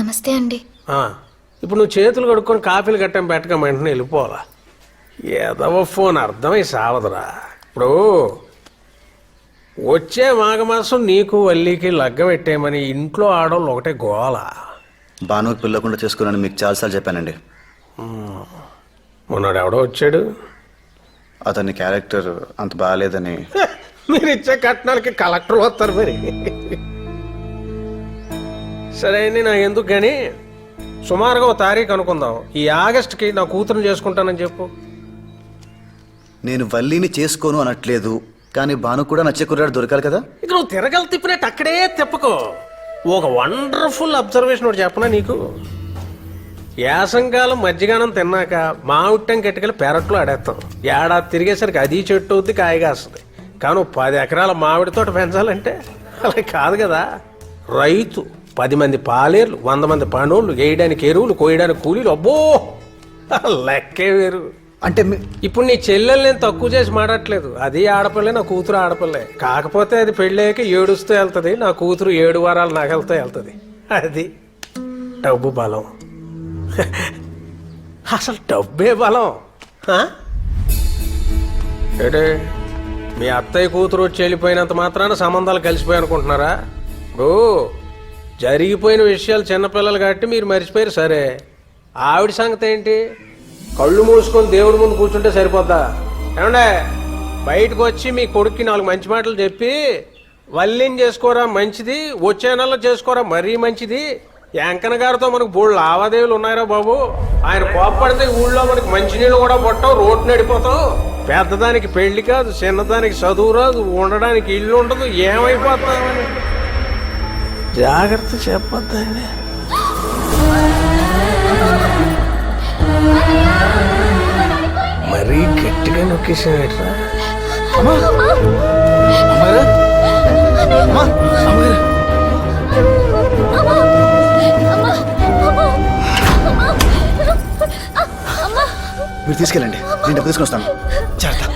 నమస్తే అండి. ఇప్పుడు నువ్వు చేతులు కడుక్కొని కాఫీలు గట్టం పెట్టక వెంటనే వెళ్ళిపోవాలా? ఏదవ ఫోన్ అర్థమై సావదురా. ఇప్పుడు వచ్చే మాఘమాసం నీకు వల్లికి లగ్గ పెట్టేయమని ఇంట్లో ఆడవాళ్ళు ఒకటే గోల. భానుకి పిల్లకుండా చేసుకున్నాను మీకు చాలాసార్లు చెప్పానండి. మొన్నడు ఎవడో వచ్చాడు, అతని క్యారెక్టర్ అంత బాగాలేదని. మీరు ఇచ్చే కట్నాలకి కలెక్టర్ వస్తారు మరి. సరే అండి, నాకు ఎందుకు కానీ సుమారుగా ఒక తారీఖు అనుకుందాం. ఈ ఆగస్టుకి నా కూతురుని చేసుకుంటానని చెప్పు. నేను వల్లిని చేసుకోను అనట్లేదు, కానీ భాను కూడా నచ్చే కుర్రాడు దొరకాలి కదా. ఇక నువ్వు తిరగలు తిప్పినట్టు అక్కడే తిప్పకో. ఒక వండర్ఫుల్ అబ్జర్వేషన్ ఒకటి చెప్పనా నీకు. యాసంకాలం మధ్యగానం తిన్నాక మామిట్టం కట్టుకెళ్ళి పెరట్లో ఆడేస్తాం. ఏడాది తిరిగేసరికి అది చెట్టు అవుద్ది, కాయగా వస్తుంది. కానీ 10 ఎకరాల మామిడి తోట పెంచాలంటే అలా కాదు కదా. రైతు 10 మంది పాలేర్లు, 100 మంది పనులు, వేయడానికి ఎరువులు, కోయడానికి కూలీలు, అబ్బో లెక్కే వేరు. అంటే ఇప్పుడు నీ చెల్లెలు నేను తక్కువ చేసి మాడట్లేదు. అది ఆడపిల్లే, నా కూతురు ఆడపిల్లే. కాకపోతే అది పెళ్ళాక ఏడుస్తూ వెళ్తుంది, నా కూతురు 7 వారాల నగలతో వెళ్తుంది. అది డబ్బు బలం. అసలు డబ్బే బలం. ఏడే మీ అత్తయ్య కూతురు వచ్చి వెళ్ళిపోయినంత మాత్రాన సంబంధాలు కలిసిపోయి అనుకుంటున్నారా? ఓ జరిగిపోయిన విషయాలు చిన్నపిల్లలు కాబట్టి మీరు మర్చిపోయారు. సరే, ఆవిడ సంగతి ఏంటి? కళ్ళు మూసుకొని దేవుడి ముందు కూర్చుంటే సరిపోద్దా? ఏమండే, బయటకు వచ్చి మీ కొడుక్కి 4 మంచి మాటలు చెప్పి వల్లిని చేసుకోరా మంచిది, వచ్చే నెలలో చేసుకోరా మరీ మంచిది. వెంకన్న గారితో మనకు బోళ్ళు లావాదేవీలు ఉన్నాయిరా బాబు. ఆయన కోప్పడితే ఊళ్ళో మనకి మంచినీళ్ళు కూడా పట్టావు, రోడ్డు నడిపోతాం. పెద్దదానికి పెళ్లి కాదు, చిన్నదానికి చదువు రాదు, ఉండడానికి ఇల్లు ఉండదు, ఏమైపోతామని జాగ్రత్త చెప్పొద్దండి. మరీ గట్టిగా నొక్కేసాడరా. మీరు తీసుకెళ్ళండి, నేను డబ్బు తీసుకొని వస్తాను. జాగ్రత్త.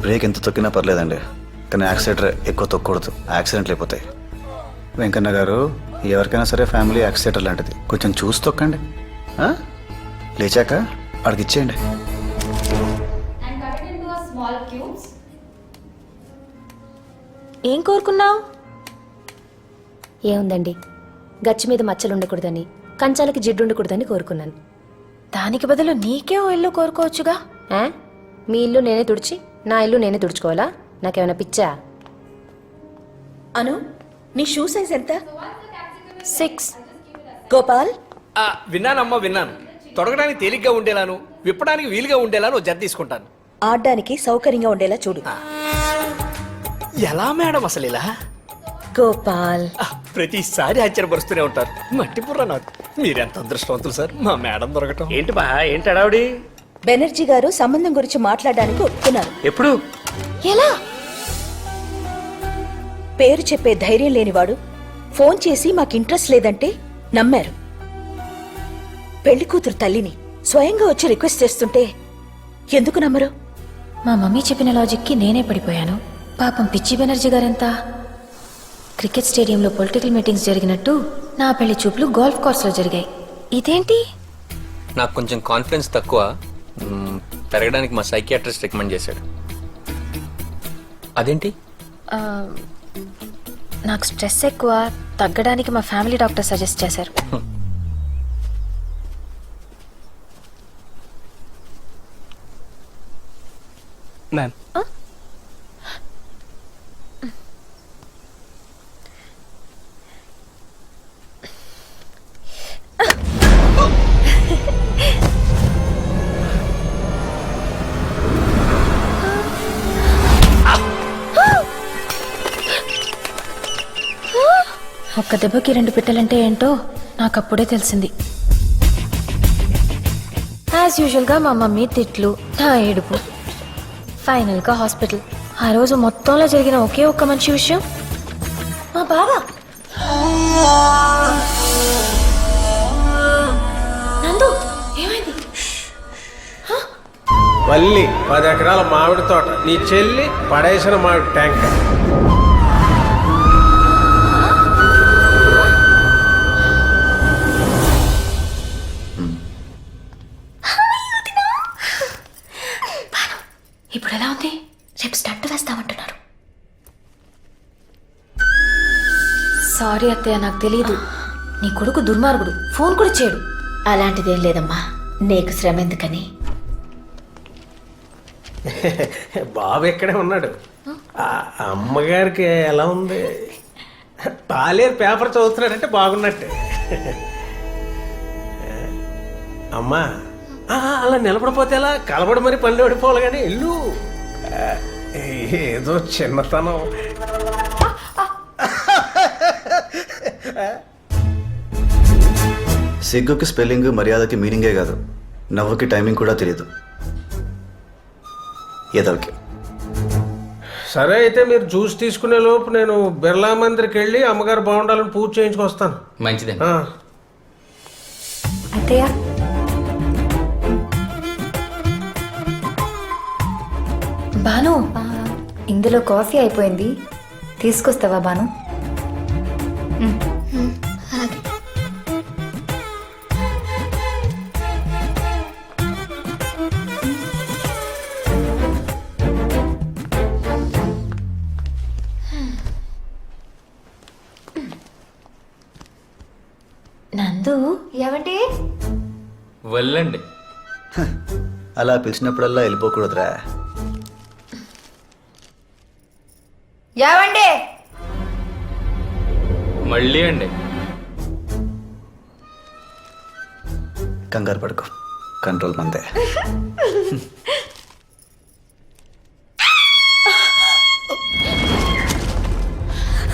బ్రేక్ ఎంత తొక్కినా పర్లేదండి, కానీ యాక్సిడెంట్ ఎక్కువ తొక్కకూడదు, యాక్సిడెంట్లు అయిపోతాయి. వెంకన్న గారు, ఎవరికైనా సరే ఫ్యామిలీ యాక్సిడెంట్ లాంటిది, కొంచెం చూసి తొక్కండి. లేచాక అడిగి ఇచ్చేయండి. ఏం కోరుకున్నావు? ఏముందండి, గచ్చి మీద మచ్చలు ఉండకూడదని, కంచాలకి జిడ్డు ఉండకూడదని కోరుకున్నాను. దానికి బదులు నీకే ఓ ఇల్లు కోరుకోవచ్చుగా. మీ ఇల్లు నేనే తుడిచి నా ఇల్లు నేనే తుడుచుకోవాలా? నాకేమైనా పిచ్చా? అను, నీ షూ సైజ్ ఎంత? 6. గోపాల్, విన్నానమ్మా, విన్నాను. తొడగడానికి తేలిగ్గా ఉండేలాను, విప్పడానికి వీలుగా ఉండేలాను జత తీసుకుంటాను. ఆడడానికి సౌకర్యంగా ఉండేలా చూడు. ఎలా మేడం అసలు ఇలా? గోపాల్, ప్రతిసారి ఆశ్చర్యపరుస్తూనే ఉంటారు. మట్టి పుర్ర నాకు. మీరెంత అదృష్టవంతులు సార్, మా మేడం దొరకటం. ఏంటి బా, ఏంటి అడావుడి? బెనర్జీ గారు సంబంధం గురించి మాట్లాడడానికి ఒప్పుకున్నారు. ఎప్పుడు? ఎలా? పేరు చెప్పే ధైర్యం లేనివాడు ఫోన్ చేసి మాకు ఇంట్రెస్ట్ లేదంటే నమ్మారు. పెళ్లి కూతురు తల్లిని స్వయంగా వచ్చి రిక్వెస్ట్ చేస్తుంటే ఎందుకు నమ్మరు? మా మమ్మీ చెప్పిన లాజిక్కి నేనే పడిపోయాను. పాపం పిచ్చి బెనర్జీ గారెంత. క్రికెట్ స్టేడియంలో పొలిటికల్ మీటింగ్స్ జరిగినట్టు నా పెళ్లి చూపులు గోల్ఫ్ కోర్స్లో జరిగాయి. ఇదేంటి? నాకు కొంచెం కాన్ఫిడెన్స్ తక్కువ, పెరగడానికి మా సైకియాట్రిస్ట్ రికమెండ్ చేశాడు. అదేంటి? నాకు స్ట్రెస్ ఎక్కువ, తగ్గడానికి మా ఫ్యామిలీ డాక్టర్ సజెస్ట్ చేశారు. మ్యామ్, ఒక్క దెబ్బకి 2 పిట్టలంటే ఏంటో నాకు అప్పుడే తెలిసింది. యాజ్ యూజువల్గా మా మమ్మీ తిట్లు, నా ఏడుపు, ఫైనల్గా హాస్పిటల్. ఆ రోజు మొత్తంలో జరిగిన ఒకే ఒక్క మంచి విషయం మా బావ. నందు ఏమైంది? వల్లి 10 ఎకరాల మామిడి తోట, నీ చెల్లి పడేసిన మామిడి ట్యాంక్. ఇప్పుడు ఎలా ఉంది? రేపు స్టంట్ వేస్తామంటున్నారు. సారీ అత్తయ్య, నాకు తెలియదు. నీ కొడుకు దుర్మార్గుడు, ఫోన్ కూడా చేయడు. అలాంటిదేం లేదమ్మా, నీకు శ్రమ ఎందుకని. బాబు ఇక్కడే ఉన్నాడు. ఆ అమ్మగారికి ఎలా ఉంది? పాలేరు పేపర్ చదువుతున్నాడంటే బాగున్నట్టే. అమ్మా అలా నిలబడిపోతే ఎలా? కలబడి మరి పళ్ళు పడిపోవాలి కానీ ఇల్లు ఏదో చిన్నతనం. సిగ్గుకి స్పెల్లింగ్, మర్యాదకి మీనింగే కాదు, నవ్వుకి టైమింగ్ కూడా తెలియదు. ఏదోకి సరే అయితే మీరు జ్యూస్ తీసుకునే లోపు నేను బిర్లా మందిర్కి వెళ్ళి అమ్మగారు బాగుండాలని పూజ చేయించుకొస్తాను. మంచిదండి. ఆ. అత్తయ్య బాను, ఇందులో కాఫీ అయిపోయింది, తీసుకొస్తావా బాను? నందు ఏమంటే వెళ్ళండి. అలా పిలిచినప్పుడల్లా వెళ్ళిపోకూడదురా. ఏమండే మళ్ళీ అండి. కంగారు పడుకో, కంట్రోల్ మందే.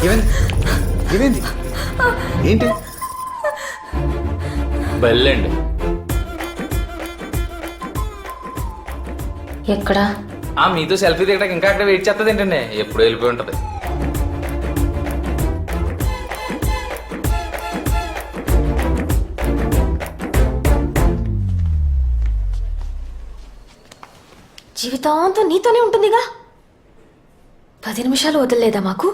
ఏమైంది? ఏమైంది? ఏంటి? వెళ్ళండి. ఎక్కడా? మీతో సెల్ఫీ దిగడానికి ఇంకా అక్కడ వెయిట్ చేస్తుంది ఏంటండి? ఎప్పుడు వెళ్ళిపోయి ఉంటది. జీవితాంతం నీతోనే ఉంటుందిగా. 10 నిమిషాలు వదలలేదా మాకు?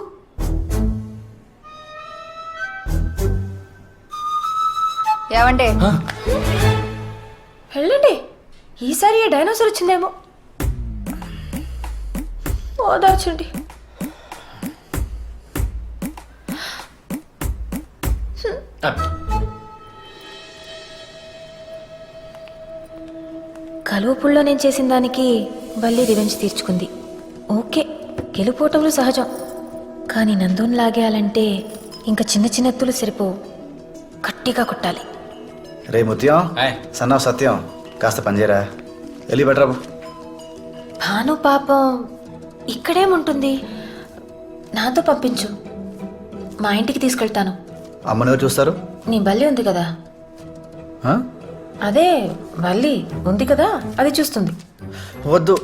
ఏమండే వెళ్ళండి. ఈసారి ఏ డైనోసార్ వచ్చిందేమో, ఓదార్చండి. కలువపుల్లో నేను చేసిన దానికి బల్లి రివెంజ్ తీర్చుకుంది. ఓకే, గెలుపోవటంలో సహజం. కానీ నందుని లాగేయాలంటే ఇంకా చిన్న చిన్న ఎత్తులు సరిపోవు, గట్టిగా కొట్టాలి. రే ముత్యం, ఆయ్. సన్నా సత్యం, కాస్త పనిచేయరా. వెళ్ళి బెటరాబు. భాను పాపం ఇక్కడేముంటుంది, నాతో పంపించు, మా ఇంటికి తీసుకెళ్తాను. అమ్మని ఎవరు చూస్తారు? నీ బల్లి ఉంది కదా, ఆ? అదే బల్లి ఉంది కదా, అది చూస్తుంది. వద్దు.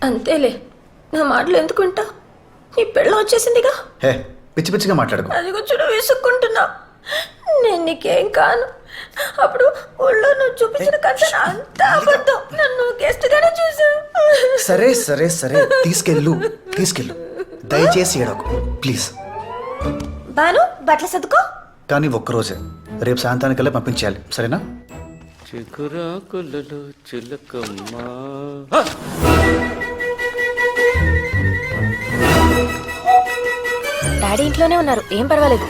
అంతేలే, నా మాటలు ఎందుకు వింటా? నీ పెళ్ళం వచ్చేసిందిగా. హే, పిచ్చి పిచ్చిగా మాట్లాడుకో. అదిగో చూడ వేసుకుంటున్నా. నేను నీకేం కాను. అప్పుడు ఊళ్ళో నువ్వు చూపించిన కథ అంతా అబద్ధం. నన్ను గెస్ట్ గానే చూసావు. సరే సరే సరే, తీసుకెళ్ళు తీసుకెళ్ళు, దయచేసి ఏడకు ప్లీజ్. బాను బట్టలు సర్దుకో. కానీ ఒక్కరోజే, రేపు సాయంత్రానికల్లా పంపించేయాలి, సరేనా? చిగురాకులలో చిలకమ్మా. డాడీ ఇంట్లోనే ఉన్నారు, ఏం పర్వాలేదు.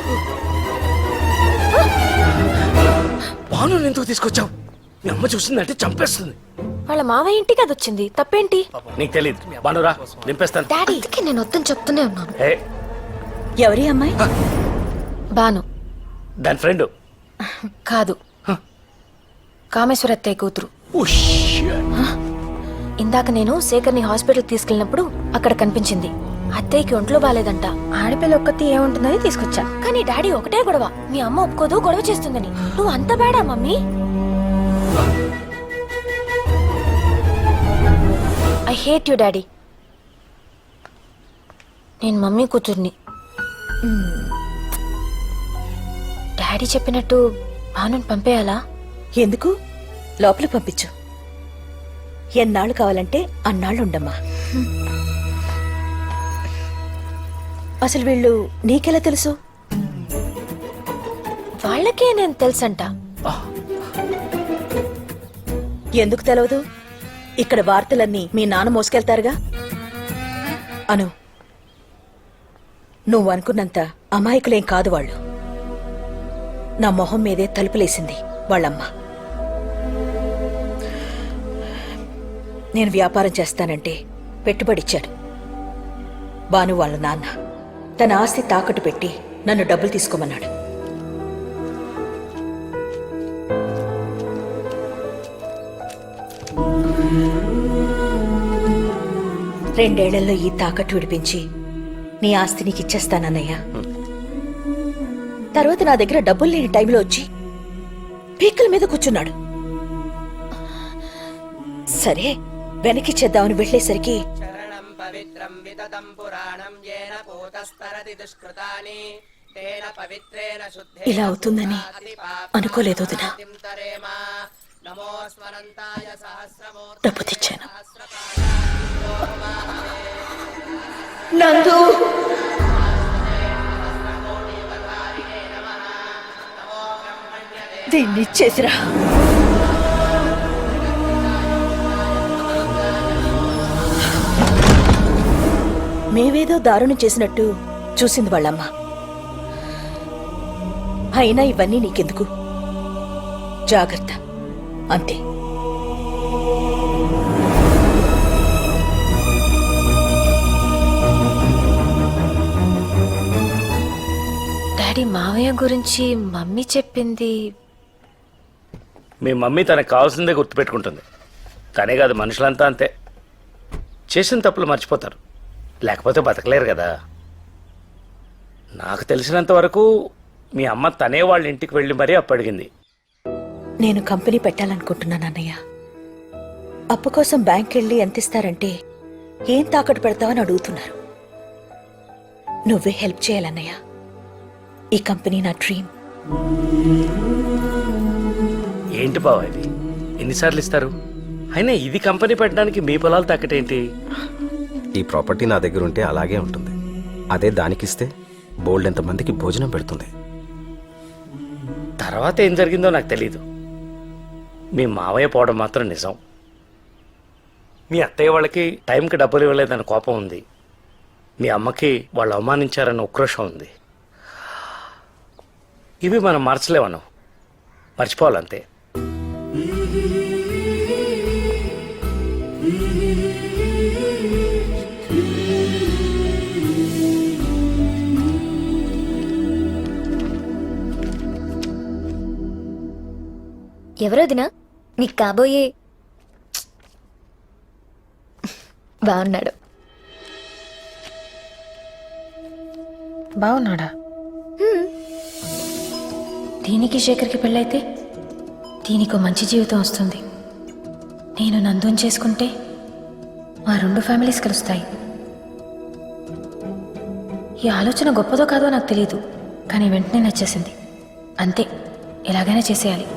బాను ఎందుకు తీసుకొచ్చావు? మీ అమ్మ చూసిందంటే చంపేస్తుంది. వాళ్ళ మావయ్య ఇంటికి అది వచ్చింది, తప్పేంటి? నీకు తెలియదు. బానురా, నింపేస్తాను. డాడీకి నేను వద్దని చెప్తూనే ఉన్నాను. ఏ, ఎవరి అమ్మాయి? బాను దాని ఫ్రెండ్. కాదు, కామేశ్వరత్తయ్య కూతురు. ఇందాక నేను శేఖర్ని హాస్పిటల్కి తీసుకెళ్ళినప్పుడు అక్కడ కనిపించింది. అత్తయ్యకి ఒంట్లో బాలేదంట. ఆడపిల్ల ఒక్కతి ఏముంటుందని తీసుకొచ్చా. కానీ డాడీ ఒకటే గొడవ, మీ అమ్మ ఒప్పుకోదు, గొడవ చేస్తుందని. నువ్వు అంత బేడా mummy? I hate you daddy. నేను మమ్మీ కూతుర్ని. డాడీ చెప్పినట్టు భానుని పంపేయాలా? ఎందుకు? లోపల పంపించు. ఎన్నాళ్ళు కావాలంటే అన్నాళ్ళు ఉండమ్మా. అసలు వీళ్ళు నీకెలా తెలుసు? వాళ్ళకే నేను తెలుసంట. ఎందుకు తెలవదు? ఇక్కడ వార్తలన్నీ మీ నాన్న మోసుకెళ్తారుగా. అను, నువ్వు అనుకున్నంత అమాయకులేం కాదు వాళ్ళు. నా మొహం మీదే తలుపులేసింది వాళ్ళమ్మ. నేను వ్యాపారం చేస్తానంటే పెట్టుబడిచ్చాడు భాను వాళ్ళ నాన్న. తన ఆస్తి తాకట్టు పెట్టి నన్ను డబ్బులు తీసుకోమన్నాడు. రెండేళ్లలో ఈ తాకట్టు విడిపించి నీ ఆస్తి నీకు ఇచ్చేస్తానన్నయ్యా. తర్వాత నా దగ్గర డబ్బులు లేని టైంలో వచ్చి పీకల మీద కూర్చున్నాడు. సరే వెనకిచ్చేద్దామని వెళ్ళేసరికి ఇలా అవుతుందని అనుకోలేదు వదినా. డబ్బు తెచ్చాను. నందు, దీన్ని ఇచ్చేసిరా. మేమేదో దారుణం చేసినట్టు చూసింది వాళ్ళమ్మ. అయినా ఇవన్నీ నీకెందుకు? జాగ్రత్త అంతే. డాడీ మావయ్య గురించి మమ్మీ చెప్పింది. మీ మమ్మీ తనకు కావాల్సిందే గుర్తుపెట్టుకుంటుంది. తనే కాదు, మనుషులంతా అంతే. చేసిన తప్పులు మర్చిపోతారు, లేకపోతే బతకలేరు కదా. నాకు తెలిసినంత వరకు మీ అమ్మ తనే వాళ్ళ ఇంటికి వెళ్ళి మరీ అప్పు అడిగింది. నేను కంపెనీ పెట్టాలనుకుంటున్నాను అన్నయ్య. అప్పు కోసం బ్యాంక్ వెళ్ళి ఎంత ఇస్తారంటే ఏం తాకట్టు పెడతావని అడుగుతున్నారు. నువ్వే హెల్ప్ చేయాలన్నయ్య. ఈ కంపెనీ నా డ్రీమ్. ఏంటి బావ ఇది? ఎన్నిసార్లు ఇస్తారు? అయినా ఇది కంపెనీ పెట్టడానికి మీ పొలాలు తాకటేంటి? ఈ ప్రాపర్టీ నా దగ్గర ఉంటే అలాగే ఉంటుంది. అదే దానికిస్తే బోల్డ్ ఎంతమందికి భోజనం పెడుతుంది. తర్వాత ఏం జరిగిందో నాకు తెలీదు. మీ మావయ్య పోవడం మాత్రం నిజం. మీ అత్తయ్య వాళ్ళకి టైంకి డబ్బులు ఇవ్వలేదని కోపం ఉంది. మీ అమ్మకి వాళ్ళు అవమానించారన్న ఉక్రోషం ఉంది. ఇవి మనం మార్చలేమను, మర్చిపోవాలంతే. ఎవరోదినా నీకు కాబోయే? బాగున్నాడు. బాగున్నాడా? దీనికి శేఖర్కి పెళ్ళైతే దీనికి మంచి జీవితం వస్తుంది. నేను నందుని చేసుకుంటే మా రెండు ఫ్యామిలీస్ కలుస్తాయి. ఈ ఆలోచన గొప్పదో కాదో నాకు తెలియదు, కానీ వెంటనే నచ్చేసింది. అంతే, ఎలాగైనా చేసేయాలి.